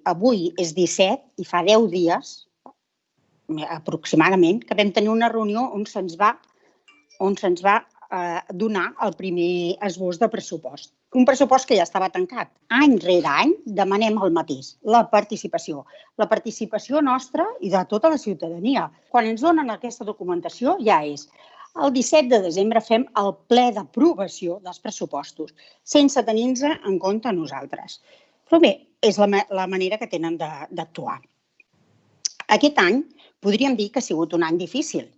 avui és 17 i fa 10 dies, aproximadament, que vam tenir una reunió on se'ns va donar el primer esbós de pressupost. Un pressupost que ja estava tancat. Any rere any demanem el mateix, la participació. La participació nostra i de tota la ciutadania. Quan ens donen aquesta documentació ja és el 17 de desembre fem el ple d'aprovació dels pressupostos, sense tenir-nos en compte nosaltres. Però bé, és la manera que tenen d'actuar. Aquest any podríem dir que ha sigut un any difícil.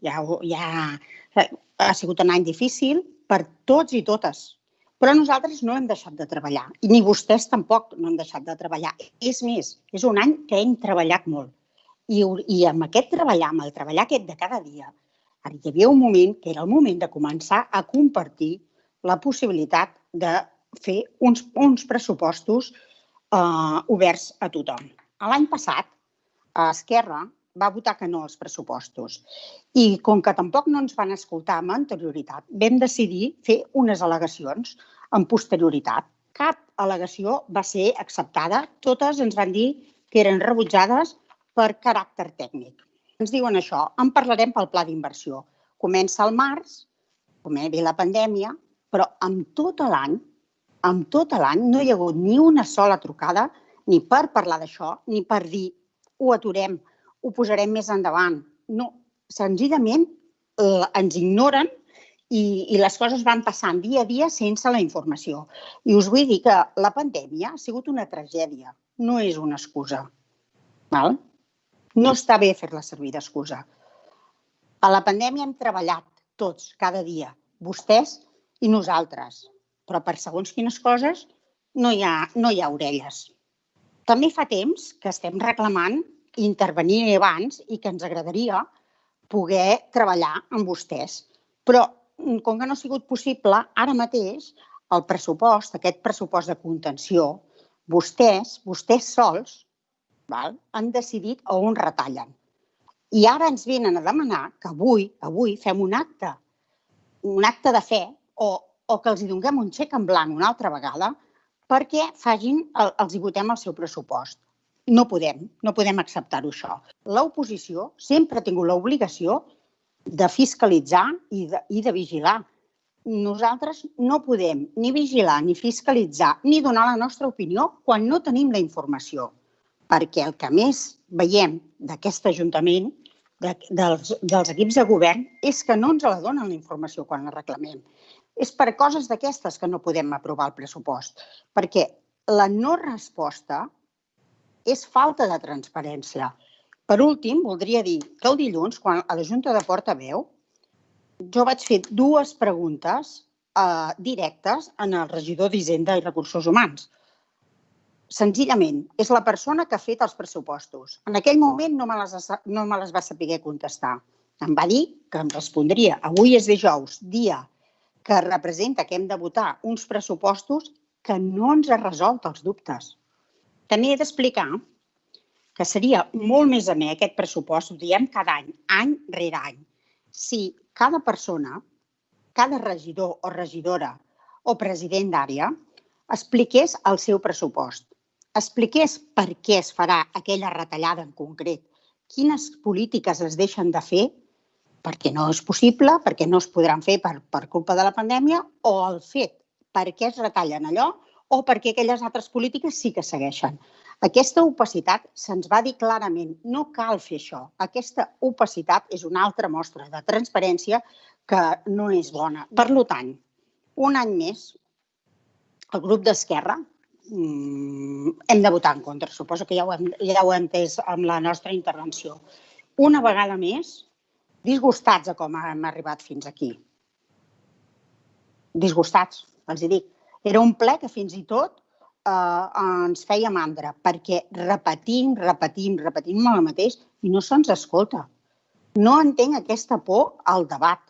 Ha sigut un any difícil per tots i totes. Però nosaltres no hem deixat de treballar. I ni vostès tampoc no han deixat de treballar. És més, és un any que hem treballat molt. I amb aquest treballar, amb el treballar aquest de cada dia, hi havia un moment que era el moment de començar a compartir la possibilitat de fer uns pressupostos oberts a tothom. L'any passat, Esquerra va votar que no als pressupostos i com que tampoc no ens van escoltar amb anterioritat, vam decidir fer unes al·legacions amb posterioritat. Cap al·legació va ser acceptada, totes ens van dir que eren rebutjades per caràcter tècnic. Ens diuen això, en parlarem pel pla d'inversió. Comença al març, com ve la pandèmia, però amb tot l'any no hi ha hagut ni una sola trucada ni per parlar d'això, ni per dir ho aturem, ho posarem més endavant. No, senzillament ens ignoren i les coses van passant dia a dia sense la informació. I us vull dir que la pandèmia ha sigut una tragèdia, no és una excusa. No està bé fer-la servir d'excusa. A la pandèmia hem treballat tots, cada dia, vostès i nosaltres, però per segons quines coses no hi ha orelles. També fa temps que estem reclamant intervenir abans i que ens agradaria poder treballar amb vostès. Però, com que no ha sigut possible, ara mateix el pressupost, aquest pressupost de contenció, vostès sols han decidit a on retallen. I ara ens venen a demanar que avui fem un acte de fe o que els donem un xec en blanc una altra vegada perquè els votem el seu pressupost. No podem acceptar-ho, això. L'oposició sempre ha tingut l'obligació de fiscalitzar i de vigilar. Nosaltres no podem ni vigilar, ni fiscalitzar, ni donar la nostra opinió quan no tenim la informació. Perquè el que més veiem d'aquest Ajuntament, dels equips de govern, és que no ens la donen la informació quan la reclamem. És per coses d'aquestes que no podem aprovar el pressupost, perquè la no resposta és falta de transparència. Per últim, voldria dir que el dilluns, quan a la Junta de Portaveu, jo vaig fer 2 preguntes directes al regidor d'Hisenda i Recursos Humans. Senzillament, és la persona que ha fet els pressupostos. En aquell moment no me les va saber contestar. Em va dir que em respondria. Avui és dijous, dia que representa que hem de votar uns pressupostos que no ens ha resolt els dubtes. També he d'explicar que seria molt més amè aquest pressupost, ho diem cada any rere any, si cada persona, cada regidor o regidora o president d'àrea expliqués el seu pressupost, expliqués per què es farà aquella retallada en concret, quines polítiques es deixen de fer perquè no és possible, perquè no es podran fer per culpa de la pandèmia, o el fet per què es retallen allò o perquè aquelles altres polítiques sí que segueixen. Aquesta opacitat se'ns va dir clarament, no cal fer això. Aquesta opacitat és una altra mostra de transparència que no és bona. Per tant, un any més, el grup d'Esquerra hem de votar en contra. Suposo que ja ho he entès amb la nostra intervenció. Una vegada més, disgustats de com hem arribat fins aquí. Disgustats, els hi dic. Era un ple que fins i tot ens feia mandra, perquè repetim el mateix i no se'ns escolta. No entenc aquesta por al debat.